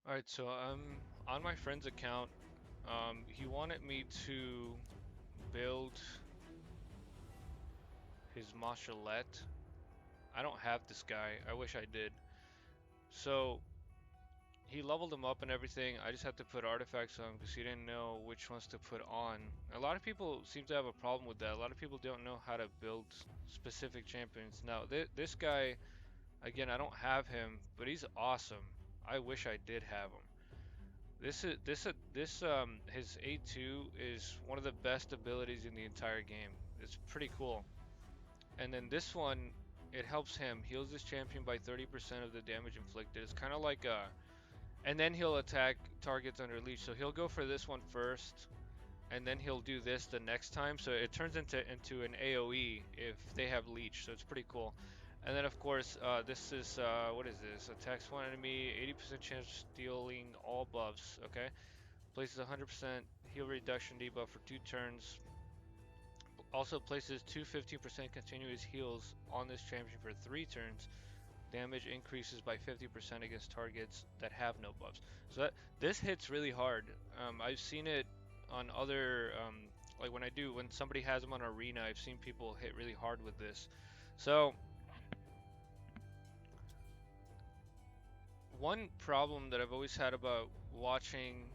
Alright, so I'm on my friend's account. He wanted me to build his Marshallette. I don't have this guy. I wish I did. So he leveled him up and everything. I just had to put artifacts on because he didn't know which ones to put on. A lot of people seem to have a problem with that. A lot of people don't know how to build specific champions. Now, this guy, again, I don't have him, but he's awesome. I wish I did have him. His A2 is one of the best abilities in the entire game. It's pretty cool. And then this one, it helps him heals his champion by 30% of the damage inflicted. It's kind of like a, and then he'll attack targets under leech. So he'll go for this one first, and then he'll do this the next time. So it turns into an AOE if they have leech. So it's pretty cool. And then of course, this is what is this? Attacks one enemy, 80% chance of stealing all buffs. Okay. Places 100% heal reduction debuff for 2 turns. Also places two 15% continuous heals on this champion for 3 turns. Damage increases by 50% against targets that have no buffs. So this hits really hard. I've seen it on other, like when somebody has them on arena, I've seen people hit really hard with this. So one problem that I've always had about watching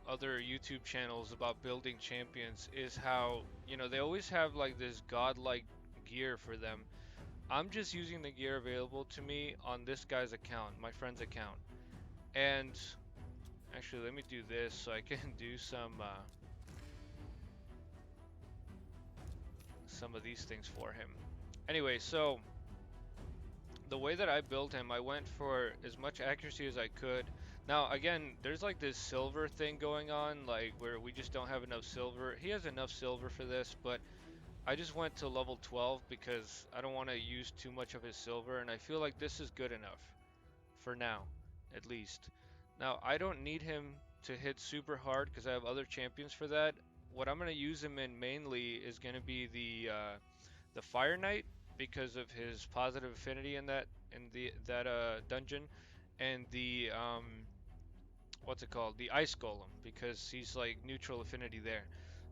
other YouTube channels about building champions is how, they always have like this godlike gear for them. I'm just using the gear available to me on this guy's account, my friend's account. And actually, let me do this so I can do some of these things for him. Anyway, so the way that I built him, I went for as much accuracy as I could. Now, again, there's like this silver thing going on, like where we just don't have enough silver. He has enough silver for this, but I just went to level 12 because I don't want to use too much of his silver, and I feel like this is good enough for now, at least. Now, I don't need him to hit super hard because I have other champions for that. What I'm going to use him in mainly is going to be the Fire Knight because of his positive affinity in that dungeon, and the what's it called? The Ice Golem because he's like neutral affinity there.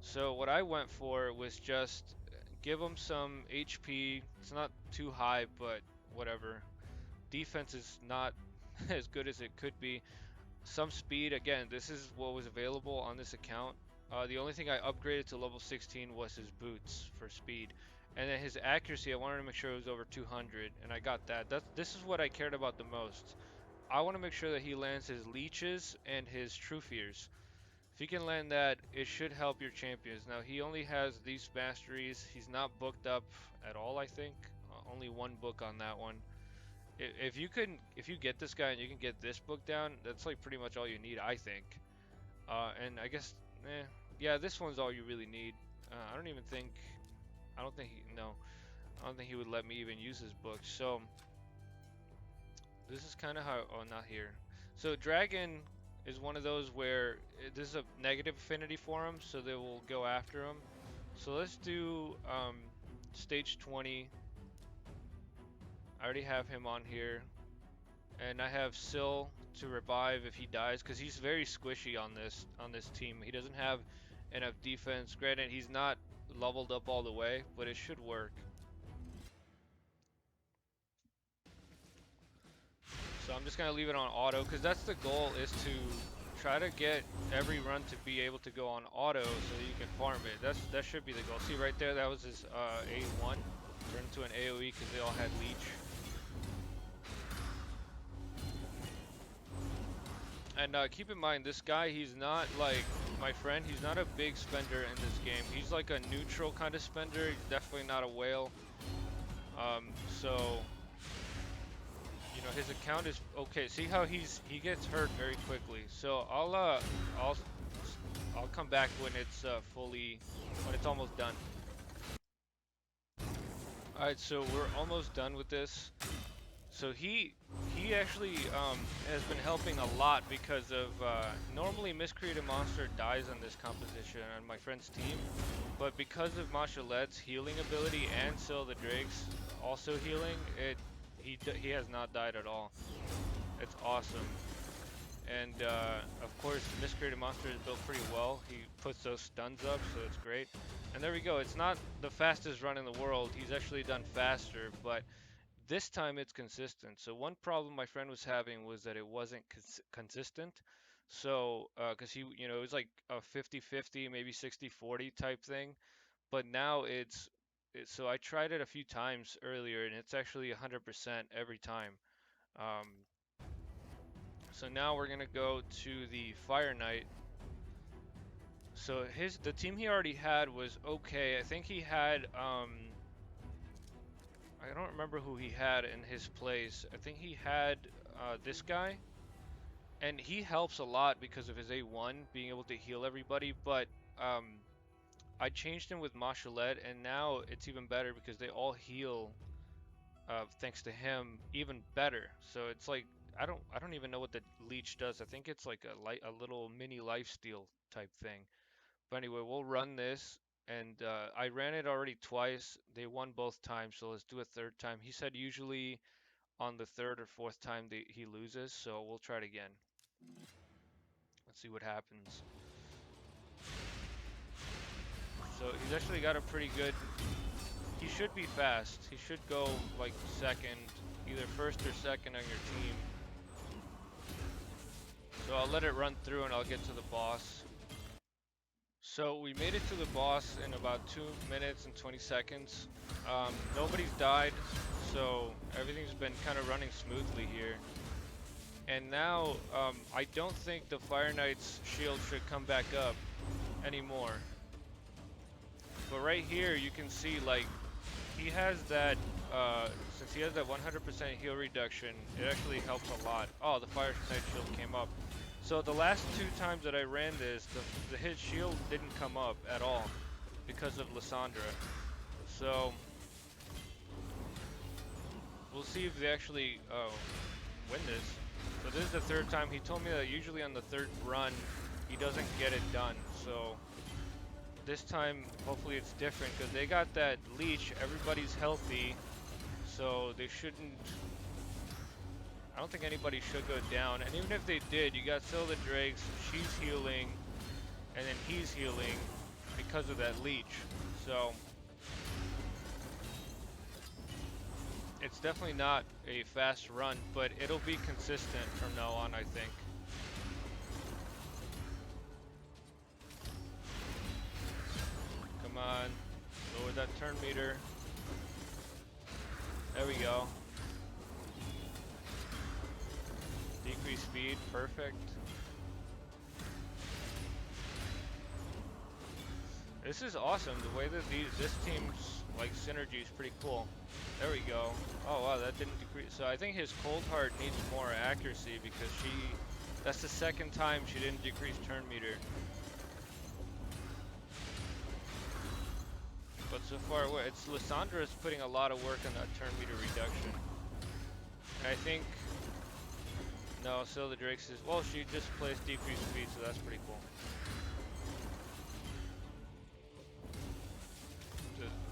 So what I went for was just give him some HP. It's not too high, but whatever. Defense is not as good as it could be. Some speed. Again, this is what was available on this account. The only thing I upgraded to level 16 was his boots for speed. And then his accuracy, I wanted to make sure it was over 200, and I got that. This is what I cared about the most. I want to make sure that he lands his leeches and his true fears. If he can land that, it should help your champions. Now, he only has these masteries. He's not booked up at all, I think. Only one book on that one. If you get this guy and you can get this book down, that's like pretty much all you need, I think. And I guess, yeah, this one's all you really need. I don't even think, I don't think he, no, I don't think he would let me even use his book. So this is kind of how, oh, not here. So Dragon is one of those where this is a negative affinity for him, so they will go after him. So let's do stage 20. I already have him on here. And I have Syl to revive if he dies, because he's very squishy on this team. He doesn't have enough defense. Granted, he's not leveled up all the way, but it should work. So I'm just gonna leave it on auto, because that's the goal, is to try to get every run to be able to go on auto so that you can farm it. That should be the goal. See right there, that was his A1 turned into an AoE because they all had leech. And keep in mind, this guy, he's not like my friend. He's not a big spender in this game. He's like a neutral kind of spender. He's definitely not a whale. So, his account is okay. See how he gets hurt very quickly. So I'll come back when it's when it's almost done. All right, so we're almost done with this. So he actually has been helping a lot because of normally Miscreated Monster dies on this composition on my friend's team, but because of Mashalet's healing ability and Syl the Drake's also healing, he has not died at all. It's awesome. And of course, Miscreated Monster is built pretty well. He puts those stuns up, so it's great. And there we go. It's not the fastest run in the world. He's actually done faster, but this time it's consistent. So one problem my friend was having was that it wasn't consistent. So, because it was like a 50-50, maybe 60-40 type thing. But now so I tried it a few times earlier, and it's actually 100% every time. Um, so now we're gonna go to the Fire Knight. So the team he already had was okay. I think he had I don't remember who he had in his place. I think he had this guy, and he helps a lot because of his A1 being able to heal everybody. But um, I changed him with Mashalette, and now it's even better because they all heal thanks to him even better. So it's like I don't even know what the leech does. I think it's like a little mini lifesteal type thing. But anyway, we'll run this, and I ran it already twice. They won both times, so let's do a third time. He said usually on the third or fourth time he loses, so we'll try it again. Let's see what happens. So he's actually got a pretty good. He should be fast. He should go like second, either first or second on your team. So I'll let it run through and I'll get to the boss. So we made it to the boss in about 2 minutes and 20 seconds. Nobody's died, so everything's been kind of running smoothly here. And now, I don't think the Fire Knight's shield should come back up anymore. But right here, you can see, like, he has that, since he has that 100% heal reduction, it actually helps a lot. Oh, the Fire Knight shield came up. So the last 2 times that I ran this, his shield didn't come up at all because of Lissandra. So we'll see if they actually win this. So this is the 3rd time. He told me that usually on the 3rd run he doesn't get it done. So this time hopefully it's different because they got that leech. Everybody's healthy, so they shouldn't. I don't think anybody should go down, and even if they did, you got Silda Drakes, she's healing, and then he's healing because of that leech. So it's definitely not a fast run, but it'll be consistent from now on, I think. Come on, lower that turn meter. There we go. Decrease speed, perfect. This is awesome. The way that this team's like synergy is pretty cool. There we go. Oh wow, that didn't decrease. So I think his Cold Heart needs more accuracy because that's the 2nd time she didn't decrease turn meter. But so far, it's Lissandra's putting a lot of work on that turn meter reduction. And I think. No, so the Drake's is, well, she just plays decreased speed, so that's pretty cool.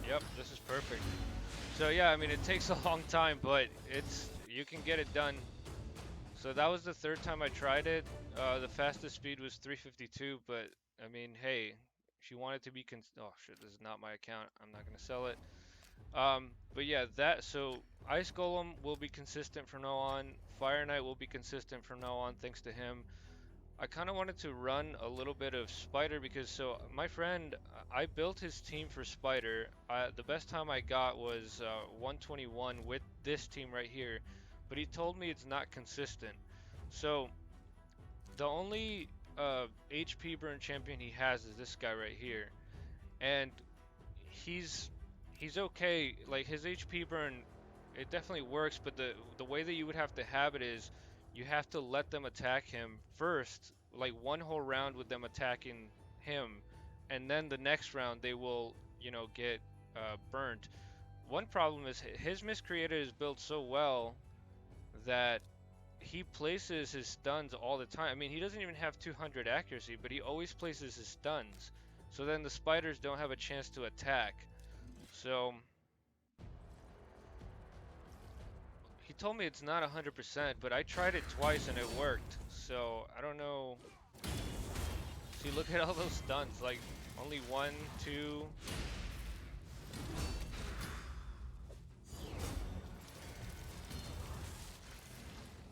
Yep, this is perfect. So yeah, I mean, it takes a long time, but you can get it done. So that was the 3rd time I tried it. The fastest speed was 352, but I mean, hey, she wanted to be oh shit, this is not my account. I'm not gonna sell it. But yeah, so Ice Golem will be consistent from now on. Fire Knight will be consistent from now on, thanks to him. I kind of wanted to run a little bit of Spider because, so my friend, I built his team for Spider. The best time I got was 121 with this team right here, but he told me it's not consistent. So the only HP burn champion he has is this guy right here, and he's okay. Like his HP burn, it definitely works, but the way that you would have to have it is you have to let them attack him first, like one whole round with them attacking him, and then the next round they will, get burnt. One problem is his Miscreated is built so well that he places his stuns all the time. I mean, he doesn't even have 200 accuracy, but he always places his stuns. So then the spiders don't have a chance to attack. So He told me it's not 100%, but I tried it twice and it worked. So I don't know. See, look at all those stunts. Like only one, two.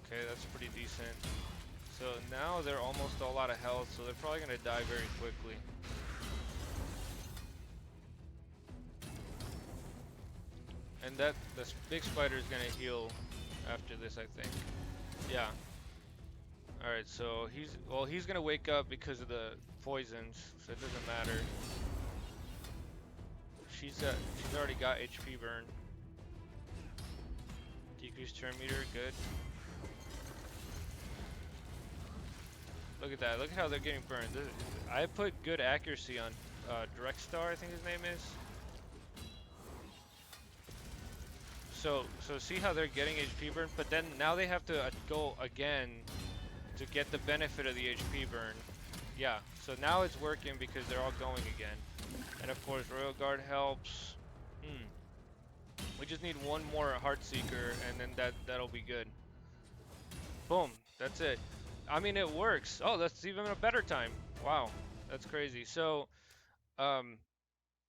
Okay, that's pretty decent. So now they're almost all out of health, so they're probably gonna die very quickly. And that this big spider is gonna heal after this, I think. Yeah. All right. So he's gonna wake up because of the poisons, so it doesn't matter. She's already got HP burn. Decreased turn meter, good. Look at that. Look at how they're getting burned. I put good accuracy on Direct Star, I think his name is. So see how they're getting HP burn, but then now they have to go again to get the benefit of the HP burn. Yeah, so now it's working because they're all going again. And of course, Royal Guard helps. We just need one more Heartseeker, and then that'll be good. Boom, that's it. I mean, it works. Oh, that's even a better time. Wow, that's crazy. So, um,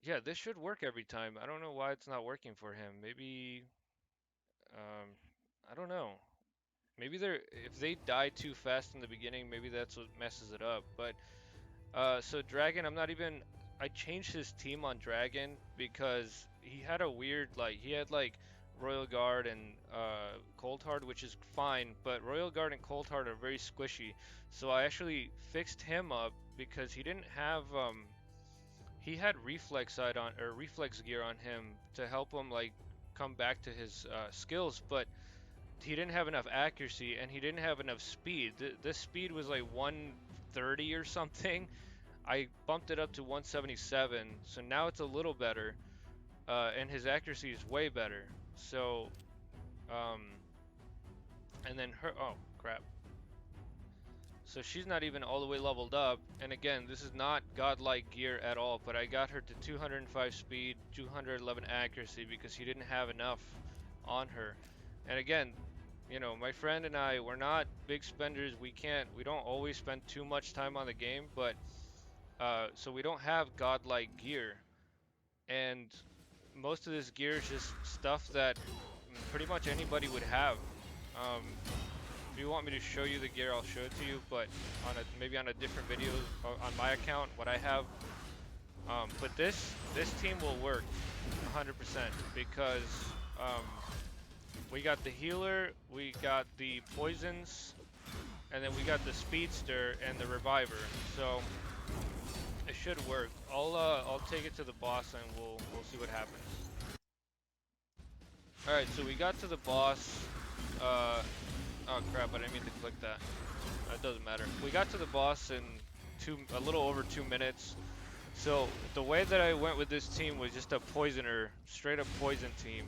yeah, this should work every time. I don't know why it's not working for him. Maybe, um, I don't know. Maybe if they die too fast in the beginning, maybe that's what messes it up. But so Dragon, I changed his team on Dragon because he had a weird, like, he had like Royal Guard and Cold Heart, which is fine, but Royal Guard and Cold Heart are very squishy. So I actually fixed him up because he didn't have, he had Reflex side on, or Reflex gear on him to help him, like, come back to his skills, but he didn't have enough accuracy and he didn't have enough speed. This speed was like 130 or something. I bumped it up to 177, so now it's a little better, and his accuracy is way better. So, um, and then oh crap. So she's not even all the way leveled up, and again, this is not godlike gear at all, but I got her to 205 speed, 211 accuracy because he didn't have enough on her. And again, you know, my friend and I, we're not big spenders. We don't always spend too much time on the game, but so we don't have godlike gear, and most of this gear is just stuff that pretty much anybody would have. If you want me to show you the gear, I'll show it to you, but maybe on a different video on my account, what I have. But this team will work 100% because we got the healer, we got the poisons, and then we got the speedster and the reviver. So it should work. I'll take it to the boss and we'll see what happens. All right, so we got to the boss. Oh crap! I didn't mean to click that. That doesn't matter. We got to the boss in a little over 2 minutes. So the way that I went with this team was just a poisoner, straight up poison team,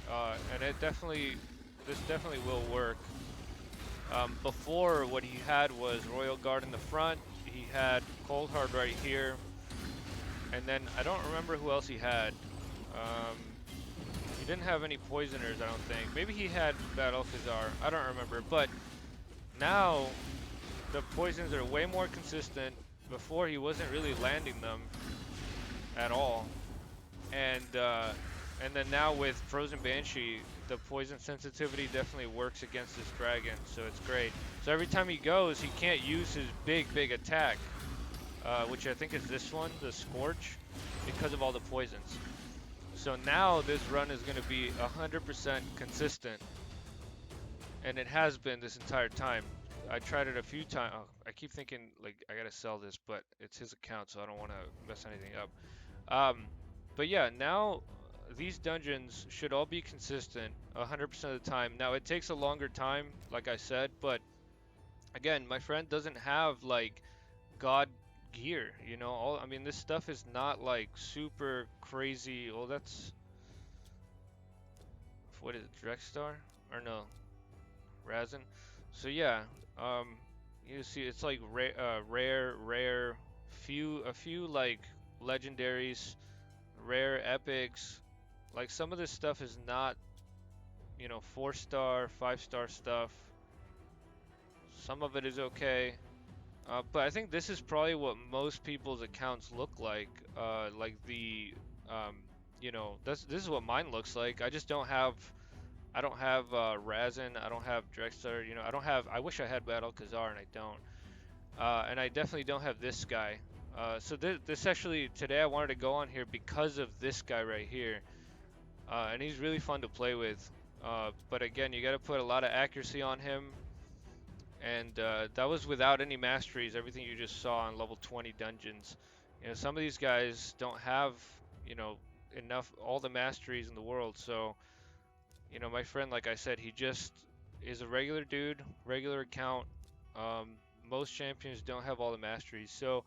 and this definitely will work. Before, what he had was Royal Guard in the front. He had Cold Heart right here, and then I don't remember who else he had. He didn't have any poisoners, I don't think. Maybe he had Bad Alcazar. I don't remember. But now the poisons are way more consistent. Before, he wasn't really landing them at all, and then now with Frozen Banshee, the poison sensitivity definitely works against this dragon, so it's great. So every time he goes, he can't use his big attack, which I think is this one, the Scorch, because of all the poisons. So now this run is going to be 100% consistent, and it has been this entire time. I tried it a few times. Oh, I keep thinking like I gotta sell this, but it's his account, so I don't want to mess anything up. But yeah, now these dungeons should all be consistent 100% of the time. Now it takes a longer time, like I said, but again, my friend doesn't have like god gear, you know. I mean, this stuff is not like super crazy. Well, that's what is it, Drexstar? Or no, Razin. So yeah, you see, it's like rare, a few like legendaries, rare epics. Like some of this stuff is not you know, 4-star, 5-star stuff. Some of it is okay. But I think this is probably what most people's accounts look like. Like the, um, you know, this is what mine looks like. I don't have Razin, I don't have Drexler, you know, I don't have, I wish I had Battle Khazar and I don't. And I definitely don't have this guy. So this actually, today I wanted to go on here because of this guy right here. And he's really fun to play with. But again, you got to put a lot of accuracy on him. And that was without any masteries, everything you just saw on level 20 dungeons. You know, some of these guys don't have, you know, enough, all the masteries in the world. So, you know, my friend, like I said, he just is a regular dude, regular account. Um, most champions don't have all the masteries. So,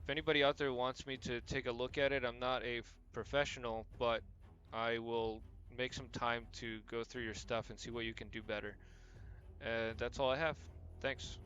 if anybody out there wants me to take a look at it, I'm not a professional, but I will make some time to go through your stuff and see what you can do better. That's all I have. Thanks.